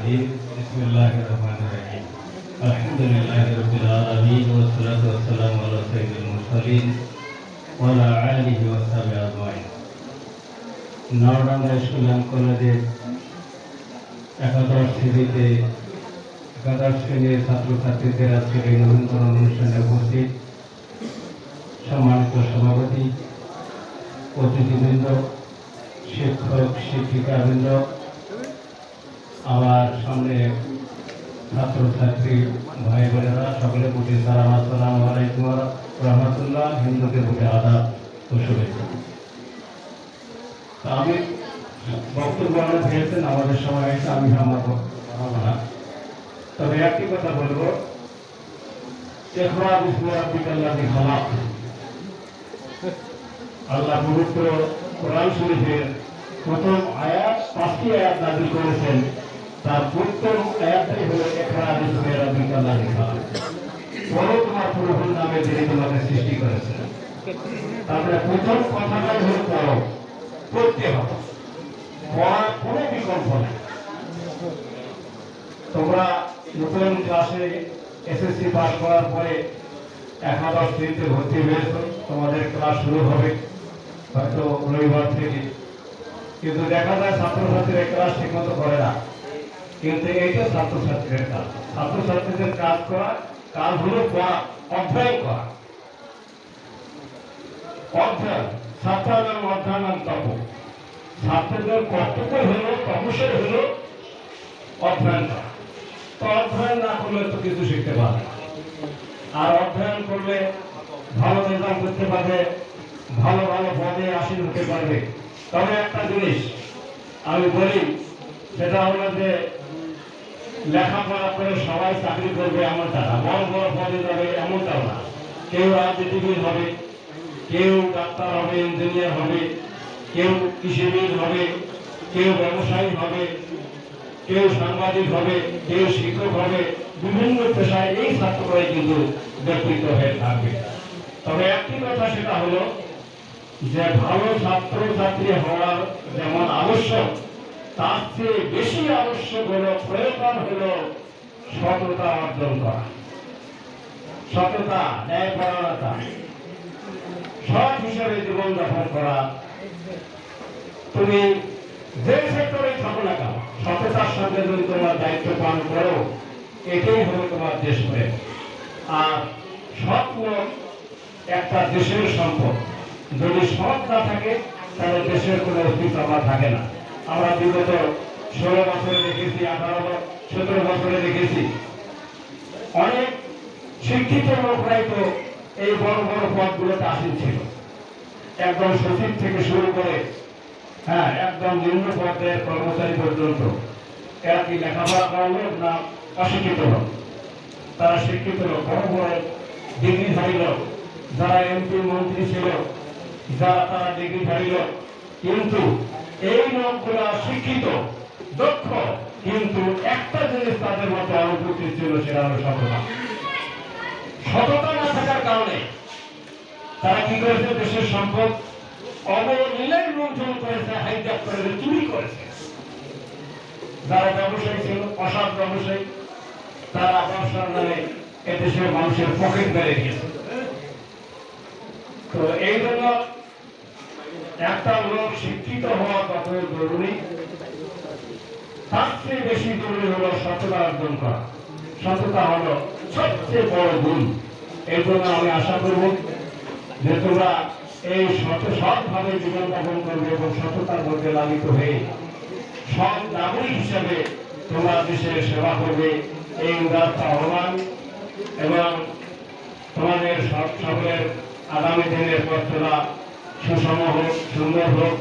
الرجيم بسم الله الرحمن الرحيم الحمد لله رب العالمين والصلاة والسلام على سيد المرسلين وعلى آله وصحبه أجمعين নওডাঙ্গা school and কলেজের একাদশ শ্রেণীর ছাত্রছাত্রীদের আজকের এই নবীনকরণ অনুষ্ঠানে উপস্থিত সম্মানিত সভাপতি, অতিথিবৃন্দ, শিক্ষক শিক্ষিকাবৃন্দ, আমার সামনে ছাত্রছাত্রী ভাই বোনেরা, সকলের প্রতি সালাম, আসসালামু আলাইকুম ওয়া রাহমাতুল্লাহ। হিন্দুদের প্রতি আদাব ও শুভেচ্ছা। আমি বক্তব্য অনেক হয়েছেন, আমাদের সময় হয়েছে, আমি আমার বক্তব্য না, তবে একটি কথা বলবো, ইকরা বিসমি রাব্বিকাল্লাযী খালাক। আল্লাহ পবিত্র কোরআন শরীফের প্রথম আয়াত 5টি আয়াত নাযিল করেছেন, তার প্রথম আয়াতটাই হলো ইকরা বিসমি রাব্বিকাল্লাযী খালাক। পড়ো তোমার প্রভুর নামে যিনি তোমাকে সৃষ্টি করেছেন। তারপরে প্রথম কথাটাই হলো পড়ো, পড়তে হবে, পড়ার কোনো বিকল্প নেই। তোমরা নতুন ক্লাসে এসএসসি পাস করার পরে একাদশ শ্রেণীতে ভর্তি হয়েছ, তোমাদের ক্লাস শুরু হবে হয়তো রবিবার থেকে, কিন্তু দেখা যায় ছাত্রছাত্রীরা ক্লাস ঠিক মতো করে না। কিন্তু এইটা ছাত্রছাত্রীদের কাজ, ছাত্রছাত্রীদের কাজ করা, কাজ হলো পড়া, অধ্যয়ন করা। অধ্যয়ন, ছাত্রানাম অধ্যয়নাম তপ, ছাত্রদের কর্তব্য হলো, তপস্যাই হলো অধ্যয়ন করা। তো অধ্যয়ন না করলে তো কিছু শিখতে পারবে না। আর অধ্যয়ন করলে ভালো রেজাল্ট করতে পারবে, ভালো ভালো পদে আসীন হতে পারবে। তবে একটা জিনিস আমি বলি, সেটা হলো যে লেখাপড়া করে সবাই চাকরি করবে এমনটা না, বড় বড় পদে যাবে এমনটাও না। কেউ রাজনীতিবিদ হবে, কেউ ডাক্তার হবে, ইঞ্জিনিয়ার হবে, কেউ কৃষিবিদ হবে, কেউ ব্যবসায়ী হবে, কেউ সাংবাদিক হবে, কেউ শিক্ষক হবে। বিভিন্ন পেশায় এই ছাত্ররাই কিন্তু ব্যক্তিত্ব হয়ে থাকবে। তবে একটি কথা, সেটা হলো যে ভালো ছাত্র ছাত্রী হওয়ার যেমন আবশ্যক, তার চেয়ে বেশি আবশ্যক হলো, প্রয়োজন হলো সততা অর্জন করা। সততা, ন্যায়পরায়ণতা, সৎ হিসাবে জীবনযাপন করা। তুমি যে সেক্টরে থাকো না কেন, সততার সঙ্গে যদি তোমার দায়িত্ব পালন করো, এটাই হলো তোমার দেশ প্রেম। আর সৎ লোক একটা দেশের সম্পদ। যদি সৎ না থাকে তাহলে দেশের কোনো অস্তিত্ব আমার থাকে না। আমরা বিগত 16 বছরে দেখেছি, 17 বছরে দেখেছি, অনেক শিক্ষিত লোকরাই তো এই বড় বড় পদগুলোতে আসীন ছিল। একদম সচিব থেকে শুরু করে একদম নিম্ন পর্যায়ের কর্মচারী পর্যন্ত। এরা কি লেখাপড়া করা লোক না অশিক্ষিত লোক? তারা শিক্ষিত লোক, বড় বড় ডিগ্রিধারী লোক, যারা এমপি মন্ত্রী ছিল, যারা তারা ডিগ্রিধারী লোক। কিন্তু এই লোকগুলা শিক্ষিত, দক্ষ, কিন্তু একটা জিনিস তাদের মধ্যে অনুভূতি ছিল, সেটা হলো সততা। সততা না থাকার কারণে তারা কি করেছে, দেশের সম্পদ অবলীলায় লুণ্ঠন করেছে, হাইজ্যাক করেছে, চুরি করেছে। যারা ব্যবসায়ী ছিল, অসৎ ব্যবসায়ী, তারা ব্যবসার নামে এদেশের মানুষের পকেট বেড়ে গিয়েছে। তো এই জন্য একটা লোক শিক্ষিত হওয়া কত জরুরি, তার চেয়ে বেশি জরুরি হলো সততা অর্জন করা। সততা হলো সবচেয়ে বড় গুণ। এই জন্য আমি আশা করব যে তোমরা এই সৎভাবে জীবনযাপন করবে এবং সততার মধ্যে লালিত হয়ে সৎ নাগরিক হিসেবে তোমরা দেশের সেবা করবে, এই উদাত্ত আহ্বান। এবং তোমাদের সকলের আগামী দিনের পথ চলা সুষম হোক, সুন্দর হোক,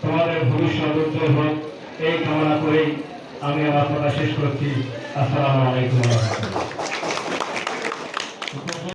তোমাদের ভবিষ্যৎ উজ্জ্বল হোক, এই কামনা করেই আমি আমার কথা শেষ করছি। আসসালামু আলাইকুম।